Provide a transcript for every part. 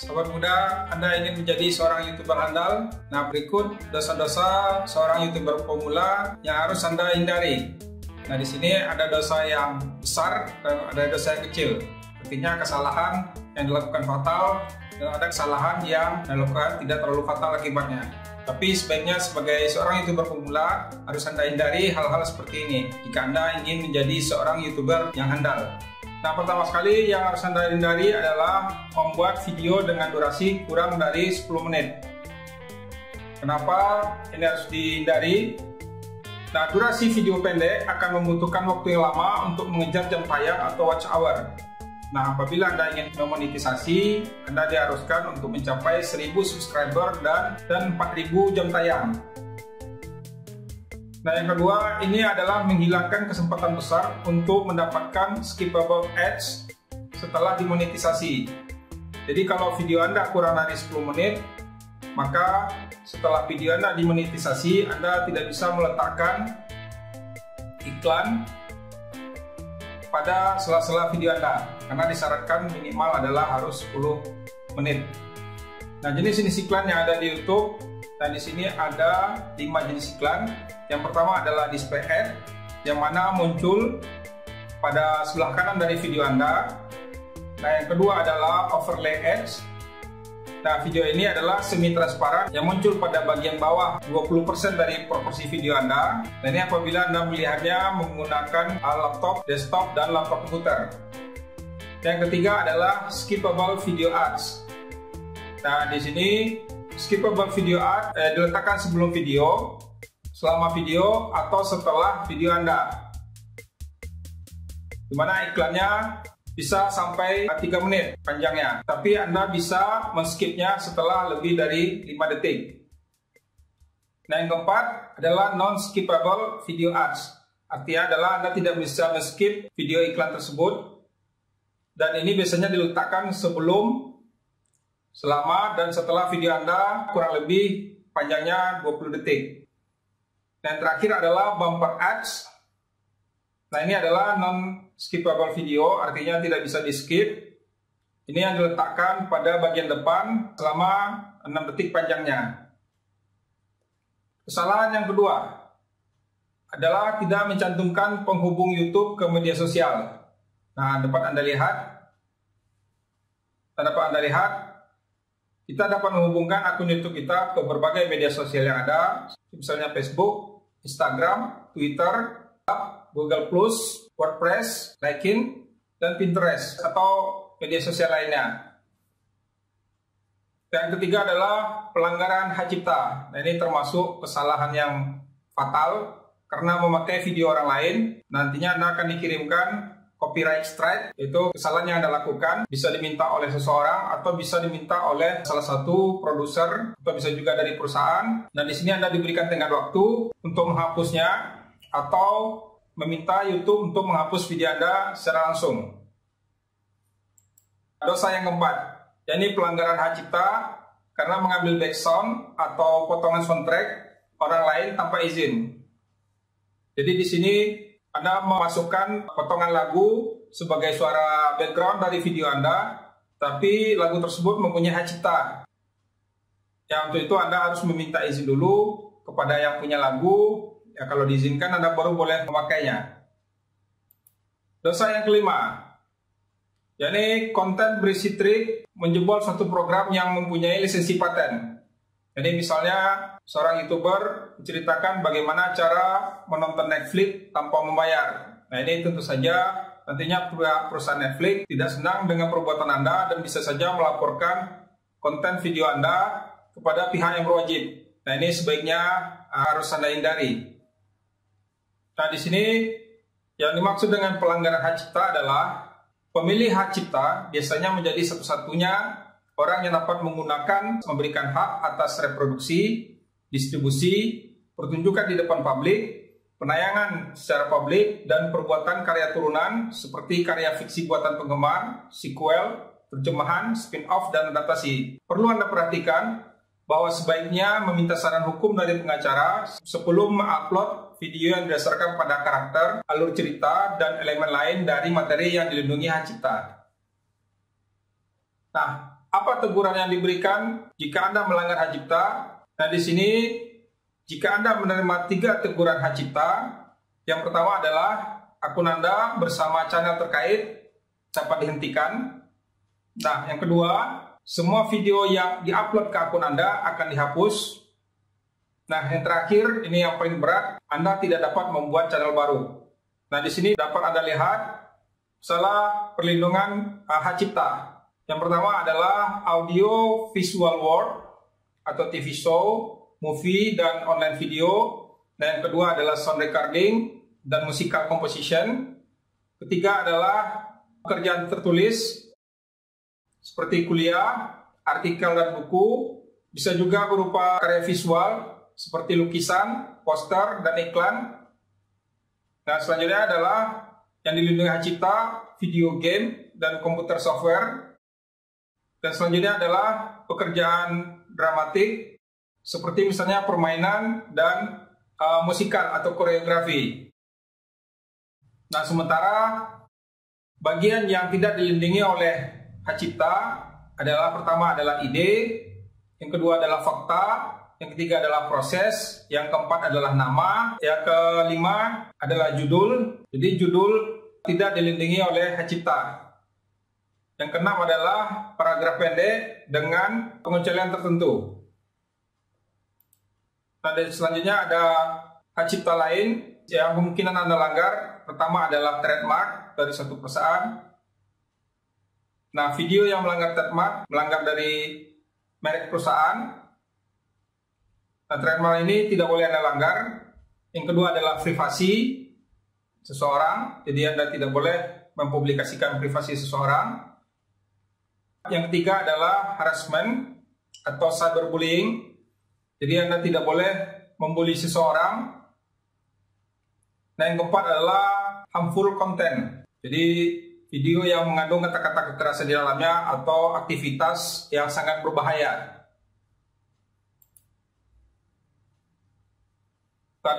Sahabat muda, Anda ingin menjadi seorang YouTuber handal? Nah, berikut dosa-dosa seorang YouTuber pemula yang harus Anda hindari. Nah, di sini ada dosa yang besar dan ada dosa yang kecil. Artinya kesalahan yang dilakukan fatal dan ada kesalahan yang dilakukan tidak terlalu fatal akibatnya. Tapi sebaiknya sebagai seorang YouTuber pemula harus Anda hindari hal-hal seperti ini jika Anda ingin menjadi seorang YouTuber yang handal. Nah, pertama sekali yang harus Anda hindari adalah membuat video dengan durasi kurang dari 10 menit. Kenapa ini harus dihindari? Nah, durasi video pendek akan membutuhkan waktu yang lama untuk mengejar jam tayang atau watch hour. Nah, apabila Anda ingin memonetisasi, Anda diharuskan untuk mencapai 1000 subscriber dan 4000 jam tayang. Nah, yang kedua, ini adalah menghilangkan kesempatan besar untuk mendapatkan skippable ads setelah dimonetisasi. Jadi kalau video Anda kurang dari 10 menit, maka setelah video Anda dimonetisasi, Anda tidak bisa meletakkan iklan pada sela-sela video Anda, karena disyaratkan minimal adalah harus 10 menit. Nah, jenis-jenis iklan yang ada di YouTube, dan di sini ada 5 jenis iklan. Yang pertama adalah display ad, yang mana muncul pada sebelah kanan dari video Anda. Nah, yang kedua adalah overlay ads. Nah, video ini adalah semi transparan yang muncul pada bagian bawah 20% dari proporsi video Anda. Dan ini apabila Anda melihatnya menggunakan laptop, desktop, dan laptop komputer. Yang ketiga adalah skippable video ads. Nah, di sini skippable video ad diletakkan sebelum video, selama video, atau setelah video Anda, dimana iklannya bisa sampai 3 menit panjangnya, tapi Anda bisa men-skipnya setelah lebih dari 5 detik. Nah, yang keempat adalah non-skippable video ads. Artinya adalah Anda tidak bisa men-skip video iklan tersebut, dan ini biasanya diletakkan sebelum, selama, dan setelah video Anda kurang lebih panjangnya 20 detik. Dan terakhir adalah bumper ads. Nah, ini adalah non-skippable video, artinya tidak bisa di-skip. Ini yang diletakkan pada bagian depan selama 6 detik panjangnya. Kesalahan yang kedua adalah tidak mencantumkan penghubung YouTube ke media sosial. Nah, dapat Anda lihat, kita dapat menghubungkan akun YouTube kita ke berbagai media sosial yang ada, misalnya Facebook, Instagram, Twitter, Google+, WordPress, LinkedIn, dan Pinterest, atau media sosial lainnya. Yang ketiga adalah pelanggaran hak cipta. Nah, ini termasuk kesalahan yang fatal karena memakai video orang lain. Nantinya Anda akan dikirimkan copyright strike, yaitu kesalahan yang Anda lakukan bisa diminta oleh seseorang atau bisa diminta oleh salah satu produser atau bisa juga dari perusahaan. Dan di sini Anda diberikan tenggat waktu untuk menghapusnya atau meminta YouTube untuk menghapus video Anda secara langsung. Dosa yang keempat, yakni pelanggaran hak cipta karena mengambil background atau potongan soundtrack orang lain tanpa izin. Jadi di sini Anda memasukkan potongan lagu sebagai suara background dari video Anda, tapi lagu tersebut mempunyai hak cipta. Ya, untuk itu Anda harus meminta izin dulu kepada yang punya lagu. Ya, kalau diizinkan Anda baru boleh memakainya. Dosa yang kelima, yakni konten berisi trik menjebol suatu program yang mempunyai lisensi paten. Jadi misalnya seorang YouTuber menceritakan bagaimana cara menonton Netflix tanpa membayar. Nah, ini tentu saja nantinya perusahaan Netflix tidak senang dengan perbuatan Anda dan bisa saja melaporkan konten video Anda kepada pihak yang berwajib. Nah, ini sebaiknya harus Anda hindari. Nah, di sini yang dimaksud dengan pelanggaran hak cipta adalah pemilik hak cipta biasanya menjadi satu-satunya orang yang dapat menggunakan, memberikan hak atas reproduksi, distribusi, pertunjukan di depan publik, penayangan secara publik, dan perbuatan karya turunan seperti karya fiksi buatan penggemar, sequel, terjemahan, spin-off, dan adaptasi. Perlu Anda perhatikan bahwa sebaiknya meminta saran hukum dari pengacara sebelum mengupload video yang didasarkan pada karakter, alur cerita, dan elemen lain dari materi yang dilindungi hak cipta. Nah, apa teguran yang diberikan jika Anda melanggar hak cipta? Nah, di sini jika Anda menerima 3 teguran hak cipta, yang pertama adalah akun Anda bersama channel terkait dapat dihentikan. Nah, yang kedua, semua video yang diupload ke akun Anda akan dihapus. Nah, yang terakhir, ini yang paling berat, Anda tidak dapat membuat channel baru. Nah, di sini dapat Anda lihat masalah perlindungan hak cipta. Yang pertama adalah audio visual work atau TV show, movie, dan online video. Dan yang kedua adalah sound recording dan musical composition. Ketiga adalah pekerjaan tertulis seperti kuliah, artikel dan buku. Bisa juga berupa karya visual seperti lukisan, poster, dan iklan. Nah, selanjutnya adalah yang dilindungi hak cipta, video game, dan komputer software. Dan selanjutnya adalah pekerjaan dramatik, seperti misalnya permainan dan musikal atau koreografi. Nah, sementara bagian yang tidak dilindungi oleh hak cipta adalah pertama adalah ide, yang kedua adalah fakta, yang ketiga adalah proses, yang keempat adalah nama, yang kelima adalah judul. Jadi judul tidak dilindungi oleh hak cipta. Yang keenam adalah paragraf pendek dengan pengecualian tertentu. Nah, dan selanjutnya ada hak cipta lain yang kemungkinan Anda langgar. Pertama adalah trademark dari suatu perusahaan. Nah, video yang melanggar trademark, melanggar dari merek perusahaan. Nah, trademark ini tidak boleh Anda langgar. Yang kedua adalah privasi seseorang. Jadi Anda tidak boleh mempublikasikan privasi seseorang. Yang ketiga adalah harassment atau cyberbullying. Jadi Anda tidak boleh membuli seseorang. Nah, yang keempat adalah harmful content. Jadi video yang mengandung kata-kata kekerasan di dalamnya atau aktivitas yang sangat berbahaya.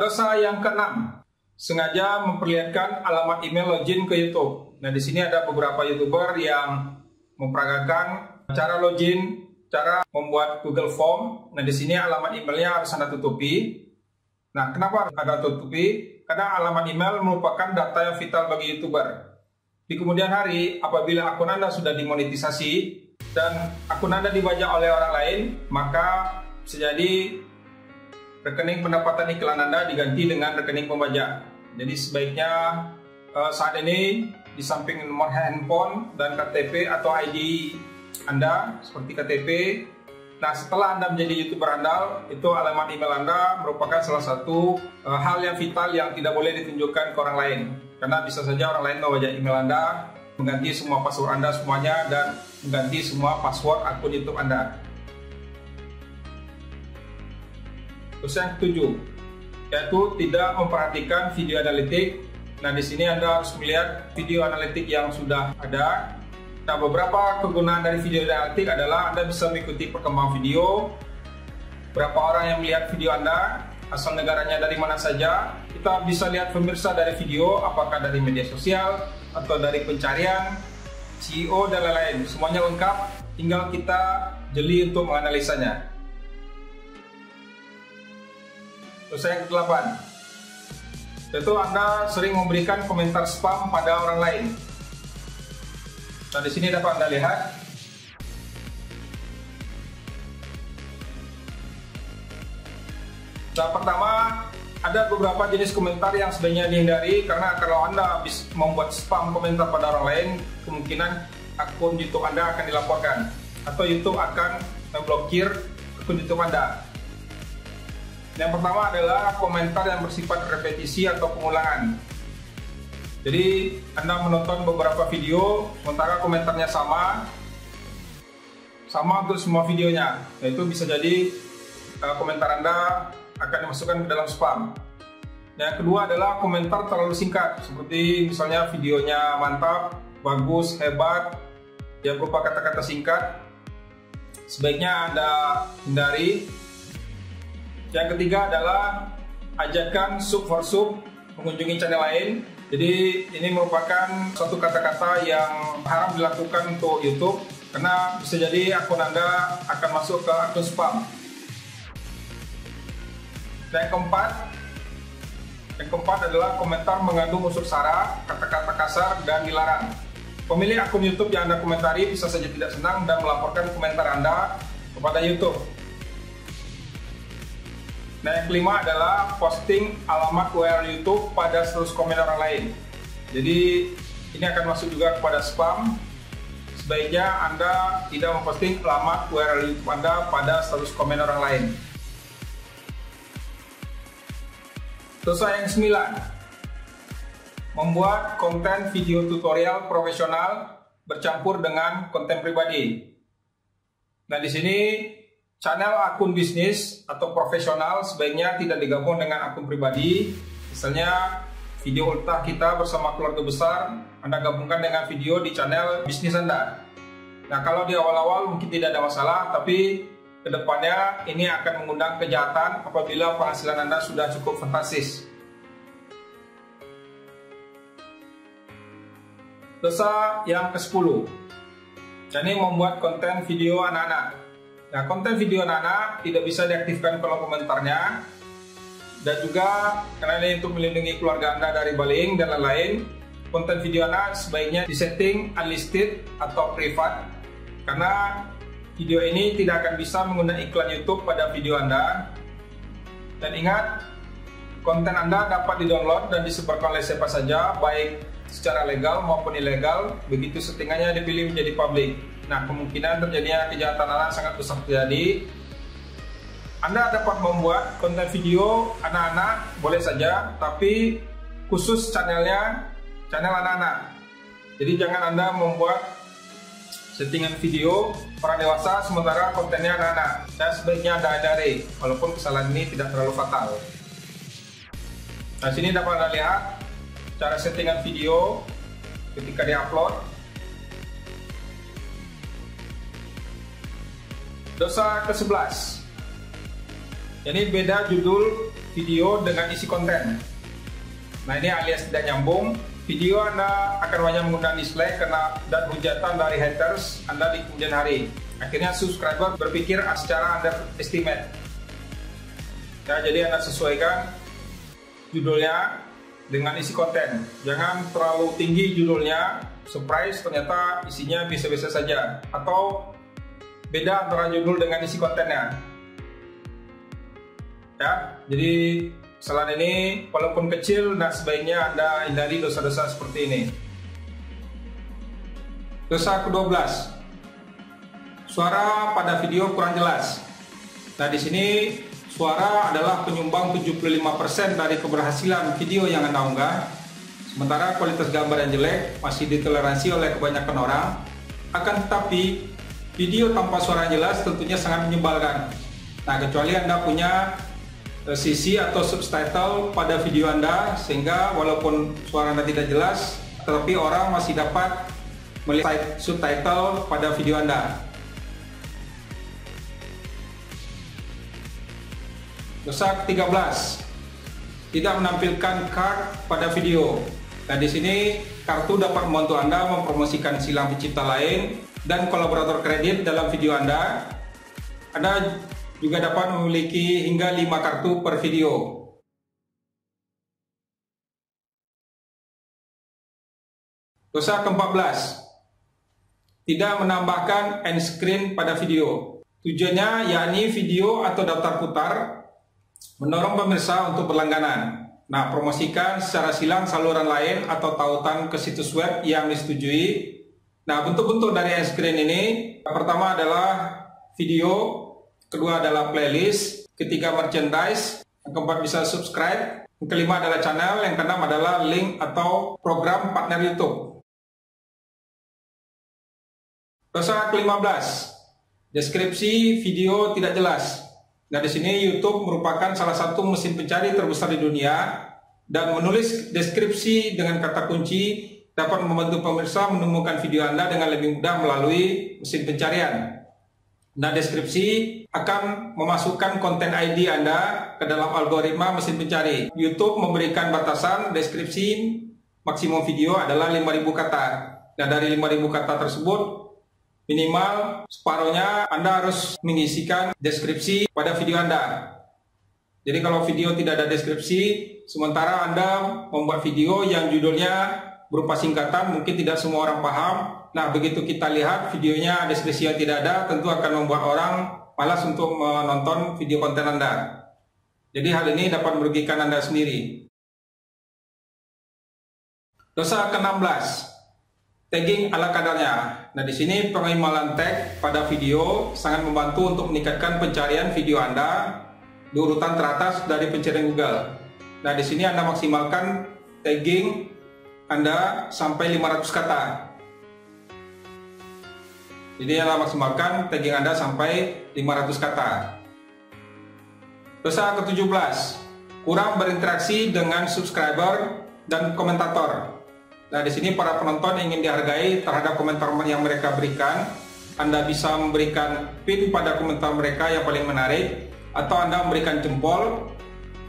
Dosa yang keenam, sengaja memperlihatkan alamat email login ke YouTube. Nah, di sini ada beberapa YouTuber yang memperagakan cara login, cara membuat Google Form. Nah, di sini alamat emailnya harus Anda tutupi. Nah, kenapa Anda tutupi? Karena alamat email merupakan data yang vital bagi YouTuber. Di kemudian hari, apabila akun Anda sudah dimonetisasi dan akun Anda dibajak oleh orang lain, maka bisa jadi rekening pendapatan iklan Anda diganti dengan rekening pembajak. Jadi sebaiknya saat ini di samping nomor handphone dan KTP atau ID Anda seperti KTP. Nah, setelah Anda menjadi YouTuber andal, itu alamat email Anda merupakan salah satu hal yang vital yang tidak boleh ditunjukkan ke orang lain. Karena bisa saja orang lain membajak email Anda, mengganti semua password Anda semuanya, dan mengganti semua password akun YouTube Anda. Terus yang ketujuh, yaitu tidak memperhatikan video analitik. Nah, di sini Anda harus melihat video analitik yang sudah ada. Nah, beberapa kegunaan dari video analitik adalah Anda bisa mengikuti perkembangan video, berapa orang yang melihat video Anda, asal negaranya dari mana saja. Kita bisa lihat pemirsa dari video, apakah dari media sosial atau dari pencarian, CEO, dan lain-lain. Semuanya lengkap, tinggal kita jeli untuk menganalisanya. Terus yang ke-8, yaitu Anda sering memberikan komentar spam pada orang lain. Nah, di sini dapat Anda lihat. Nah, pertama, ada beberapa jenis komentar yang sebaiknya dihindari, karena kalau Anda habis membuat spam komentar pada orang lain, kemungkinan akun YouTube Anda akan dilaporkan atau YouTube akan memblokir akun YouTube Anda. Yang pertama adalah komentar yang bersifat repetisi atau pengulangan. Jadi Anda menonton beberapa video, sementara komentarnya sama untuk semua videonya. Yaitu bisa jadi komentar Anda akan dimasukkan ke dalam spam. Yang kedua adalah komentar terlalu singkat, seperti misalnya videonya mantap, bagus, hebat, yang berupa kata-kata singkat. Sebaiknya Anda hindari. Yang ketiga adalah ajakan sub for sub mengunjungi channel lain. Jadi ini merupakan suatu kata-kata yang haram dilakukan untuk YouTube. karena bisa jadi akun Anda akan masuk ke akun spam. Dan yang keempat adalah komentar mengandung unsur sara, kata-kata kasar, dan dilarang. Pemilik akun YouTube yang Anda komentari bisa saja tidak senang dan melaporkan komentar Anda kepada YouTube. Nah, yang kelima adalah posting alamat URL YouTube pada status komen orang lain. Jadi ini akan masuk juga kepada spam. Sebaiknya Anda tidak memposting alamat URL YouTube Anda pada status komen orang lain. Dosa yang 9, membuat konten video tutorial profesional bercampur dengan konten pribadi. Nah, di sini channel akun bisnis atau profesional sebaiknya tidak digabung dengan akun pribadi. Misalnya video ultah kita bersama keluarga besar, Anda gabungkan dengan video di channel bisnis Anda. Nah, kalau di awal-awal mungkin tidak ada masalah, tapi kedepannya ini akan mengundang kejahatan apabila penghasilan Anda sudah cukup fantastis. Dosa yang ke-10, yakni membuat konten video anak-anak. Nah, konten video anak-anak tidak bisa diaktifkan kolom komentarnya, dan juga karena ini untuk melindungi keluarga Anda dari bullying dan lain-lain. Konten video anak sebaiknya disetting unlisted atau privat, karena video ini tidak akan bisa menggunakan iklan YouTube pada video Anda. Dan ingat, konten Anda dapat didownload dan disebarkan oleh siapa saja, baik secara legal maupun ilegal, begitu settingannya dipilih menjadi publik. Nah, kemungkinan terjadinya kejahatan anak sangat besar terjadi. Anda dapat membuat konten video anak-anak, boleh saja, tapi khusus channel anak-anak. Jadi jangan Anda membuat settingan video orang dewasa sementara kontennya anak-anak. Dan sebaiknya Anda hindari, walaupun kesalahan ini tidak terlalu fatal. Nah, sini dapat Anda lihat cara settingan video ketika diupload. Dosa ke-11, ini beda judul video dengan isi konten. Nah, ini alias tidak nyambung. Video Anda akan banyak menggunakan dislike dan hujatan dari haters Anda di kemudian hari. Akhirnya subscriber berpikir secara underestimate. Ya, jadi Anda sesuaikan judulnya dengan isi konten. Jangan terlalu tinggi judulnya, surprise ternyata isinya biasa-biasa saja. Atau beda antara judul dengan isi kontennya. Ya, jadi kesalahan ini walaupun kecil, nah sebaiknya Anda hindari dosa-dosa seperti ini. Dosa ke-12, suara pada video kurang jelas. Nah, di sini suara adalah penyumbang 75% dari keberhasilan video yang Anda unggah. Sementara kualitas gambar yang jelek masih ditoleransi oleh kebanyakan orang. Akan tetapi, video tanpa suara yang jelas tentunya sangat menyebalkan. Nah, kecuali Anda punya sisi atau subtitle pada video Anda, sehingga walaupun suara Anda tidak jelas, tetapi orang masih dapat melihat subtitle pada video Anda. Dosa ke-13, tidak menampilkan card pada video. Nah, di sini kartu dapat membantu Anda mempromosikan silang pencipta lain dan kolaborator kredit dalam video Anda. Anda juga dapat memiliki hingga 5 kartu per video. Dosa ke-14, tidak menambahkan end screen pada video. Tujuannya yakni video atau daftar putar mendorong pemirsa untuk berlangganan. Nah, promosikan secara silang saluran lain atau tautan ke situs web yang disetujui. Nah, bentuk-bentuk dari end screen ini, pertama adalah video, kedua adalah playlist, ketiga merchandise, yang keempat bisa subscribe, yang kelima adalah channel, yang keenam adalah link atau program partner YouTube. Dosa ke-15, deskripsi video tidak jelas. Nah, di sini YouTube merupakan salah satu mesin pencari terbesar di dunia, dan menulis deskripsi dengan kata kunci dapat membantu pemirsa menemukan video Anda dengan lebih mudah melalui mesin pencarian. Nah, deskripsi akan memasukkan konten ID Anda ke dalam algoritma mesin pencari. YouTube memberikan batasan deskripsi maksimum video adalah 5.000 kata. Nah, dari 5.000 kata tersebut, minimal separuhnya Anda harus mengisikan deskripsi pada video Anda. Jadi kalau video tidak ada deskripsi, sementara Anda membuat video yang judulnya berupa singkatan, mungkin tidak semua orang paham. Nah, begitu kita lihat videonya deskripsi yang tidak ada, tentu akan membuat orang malas untuk menonton video konten Anda. Jadi hal ini dapat merugikan Anda sendiri. Dosa ke-16, tagging ala kadarnya. Nah, di sini pengimalan tag pada video sangat membantu untuk meningkatkan pencarian video Anda di urutan teratas dari pencarian Google. Nah, di sini Anda maksimalkan tagging Anda sampai 500 kata. Jadi Anda maksimalkan tagging Anda sampai 500 kata. Dosa ke-17, kurang berinteraksi dengan subscriber dan komentator. Nah, di sini para penonton ingin dihargai terhadap komentar yang mereka berikan. Anda bisa memberikan pin pada komentar mereka yang paling menarik, atau Anda memberikan jempol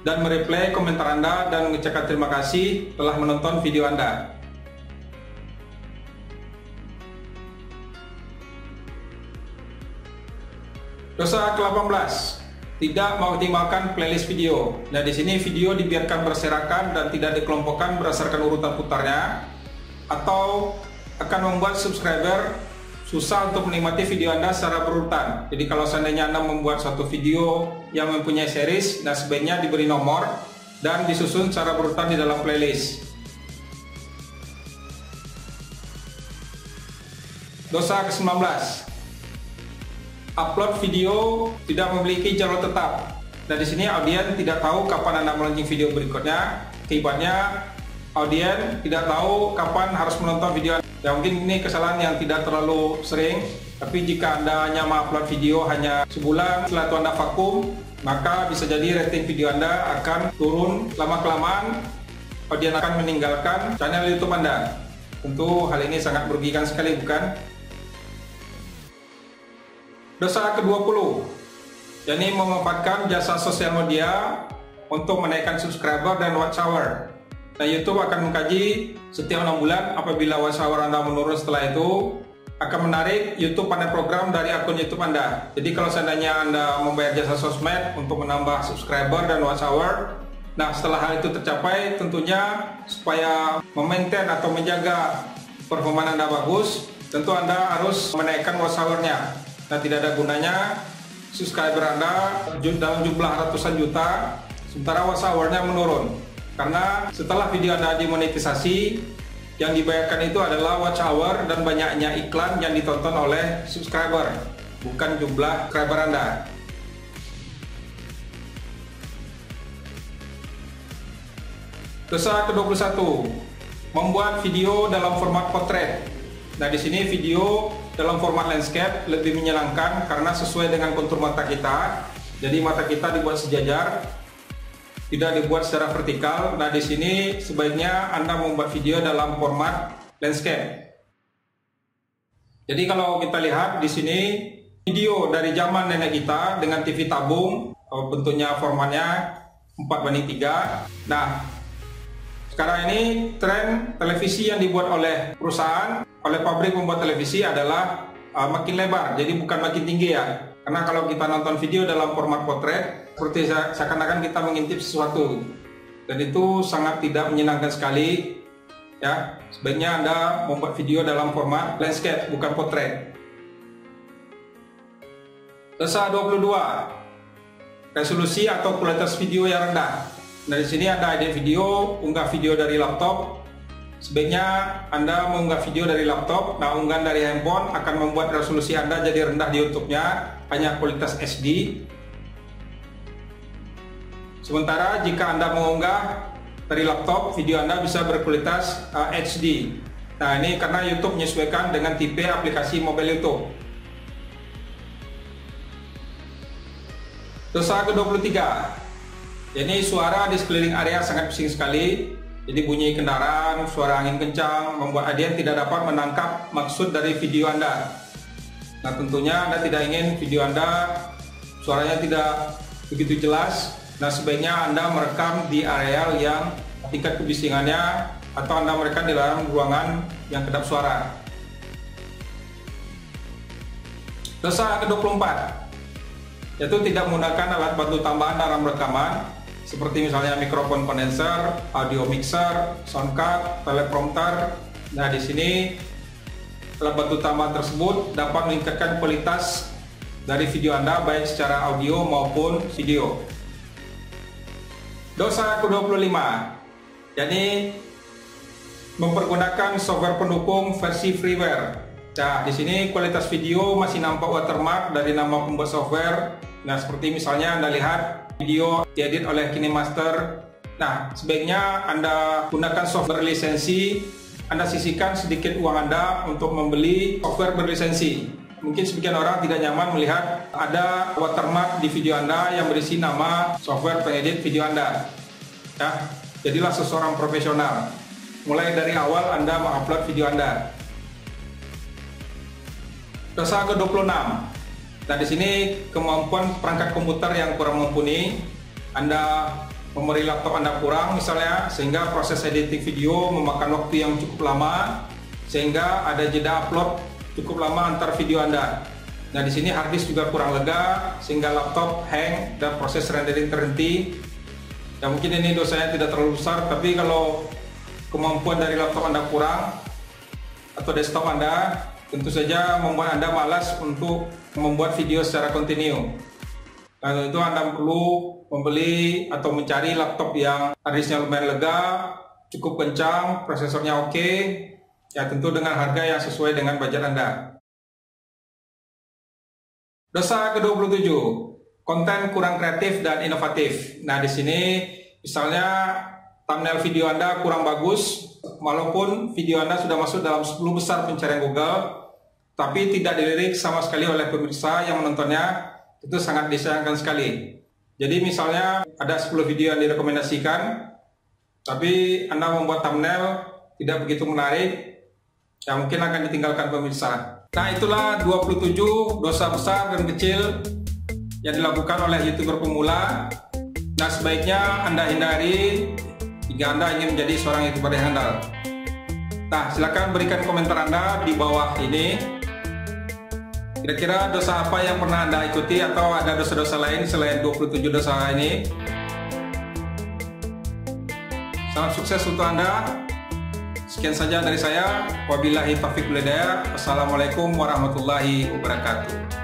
dan mereplay komentar Anda dan mengucapkan terima kasih telah menonton video Anda. Dosa ke-18, tidak mengoptimalkan playlist video. Nah, di sini video dibiarkan berserakan dan tidak dikelompokkan berdasarkan urutan putarnya, atau akan membuat subscriber susah untuk menikmati video Anda secara berurutan. Jadi kalau seandainya Anda membuat suatu video yang mempunyai series, nah sebaiknya diberi nomor dan disusun secara berurutan di dalam playlist. Dosa ke-19, upload video tidak memiliki jalur tetap. Nah, di sini audiens tidak tahu kapan Anda meluncurkan video berikutnya. Akibatnya audiens tidak tahu kapan harus menonton video Anda. Ya, mungkin ini kesalahan yang tidak terlalu sering, tapi jika Anda hanya mengupload video hanya sebulan setelah itu Anda vakum, maka bisa jadi rating video Anda akan turun. Lama-kelamaan audiens akan meninggalkan channel YouTube Anda. Tentu hal ini sangat merugikan sekali, bukan? Dosa ke-20, yakni memanfaatkan jasa sosial media untuk menaikkan subscriber dan watch hour. Nah, YouTube akan mengkaji setiap 6 bulan. Apabila watch hour Anda menurun setelah itu, akan menarik YouTube pada program dari akun YouTube Anda. Jadi kalau seandainya Anda membayar jasa sosmed untuk menambah subscriber dan watch hour, nah setelah hal itu tercapai, tentunya supaya memaintain atau menjaga performa Anda bagus, tentu Anda harus menaikkan watch hour-nya. Nah, tidak ada gunanya subscriber Anda dalam jumlah ratusan juta, sementara watch hour-nya menurun. Karena setelah video Anda dimonetisasi, yang dibayarkan itu adalah watch hour dan banyaknya iklan yang ditonton oleh subscriber, bukan jumlah subscriber Anda. Dosa ke-21, membuat video dalam format potret. Nah, di sini video dalam format landscape lebih menyenangkan karena sesuai dengan kontur mata kita. Jadi mata kita dibuat sejajar, tidak dibuat secara vertikal. Nah, di sini sebaiknya Anda membuat video dalam format landscape. Jadi kalau kita lihat di sini video dari zaman nenek kita dengan TV tabung, bentuknya formatnya 4:3. Nah, sekarang ini tren televisi yang dibuat oleh perusahaan, oleh pabrik membuat televisi adalah makin lebar, jadi bukan makin tinggi ya. Karena kalau kita nonton video dalam format potret, seperti seakan-akan kita mengintip sesuatu, dan itu sangat tidak menyenangkan sekali. Ya, sebaiknya Anda membuat video dalam format landscape, bukan potret. Dosa 22, resolusi atau kualitas video yang rendah. Nah, di sini Anda edit video, unggah video dari laptop. Sebaiknya Anda mengunggah video dari laptop. Nah, unggahan dari handphone akan membuat resolusi Anda jadi rendah di YouTube-nya, hanya kualitas SD. Sementara jika Anda mengunggah dari laptop, video Anda bisa berkualitas HD. Nah, ini karena YouTube menyesuaikan dengan tipe aplikasi mobile YouTube. Dosa ke-23, ini suara di sekeliling area sangat bising sekali. Jadi bunyi kendaraan, suara angin kencang membuat audiens tidak dapat menangkap maksud dari video Anda. Nah, tentunya Anda tidak ingin video Anda suaranya tidak begitu jelas. Nah, sebaiknya Anda merekam di area yang tingkat kebisingannya, atau Anda merekam di dalam ruangan yang kedap suara. Dosa ke-24, yaitu tidak menggunakan alat bantu tambahan dalam rekaman, seperti misalnya mikrofon kondenser, audio mixer, sound card, teleprompter. Nah, di sini alat bantu tambahan tersebut dapat meningkatkan kualitas dari video Anda baik secara audio maupun video. Dosa ke-25, yakni mempergunakan software pendukung versi freeware. Nah, di sini kualitas video masih nampak watermark dari nama pembuat software. Nah, seperti misalnya Anda lihat video diedit oleh KineMaster. Nah, sebaiknya Anda gunakan software lisensi. Anda sisihkan sedikit uang Anda untuk membeli software berlisensi. Mungkin sebagian orang tidak nyaman melihat ada watermark di video Anda yang berisi nama software pengedit video Anda. Ya, jadilah seseorang profesional. Mulai dari awal Anda mengupload video Anda. Dosa ke-26. Nah, di sini kemampuan perangkat komputer yang kurang mumpuni. Anda memori laptop Anda kurang misalnya, sehingga proses editing video memakan waktu yang cukup lama, sehingga ada jeda upload cukup lama antar video Anda. Nah, di sini hard disk juga kurang lega, sehingga laptop hang dan proses rendering terhenti. Ya, mungkin ini dosanya tidak terlalu besar, tapi kalau kemampuan dari laptop Anda kurang atau desktop Anda, tentu saja membuat Anda malas untuk membuat video secara kontinu. Nah, itu Anda perlu membeli atau mencari laptop yang hard disknya lumayan lega, cukup kencang, prosesornya oke. Ya, tentu dengan harga yang sesuai dengan budget Anda. Dosa ke-27, konten kurang kreatif dan inovatif. Nah, di sini misalnya thumbnail video Anda kurang bagus, walaupun video Anda sudah masuk dalam 10 besar pencarian Google, tapi tidak dilirik sama sekali oleh pemirsa yang menontonnya. Itu sangat disayangkan sekali. Jadi misalnya ada 10 video yang direkomendasikan, tapi Anda membuat thumbnail tidak begitu menarik, yang mungkin akan ditinggalkan pemirsa. Nah, itulah 27 dosa besar dan kecil yang dilakukan oleh YouTuber pemula. Nah, sebaiknya Anda hindari jika Anda ingin menjadi seorang YouTuber yang handal. Nah, silakan berikan komentar Anda di bawah ini. Kira-kira dosa apa yang pernah Anda ikuti, atau ada dosa-dosa lain selain 27 dosa ini? Salam sukses untuk Anda. Sekian saja dari saya. Wabillahi taufiq wal hidayah. Wassalamualaikum warahmatullahi wabarakatuh.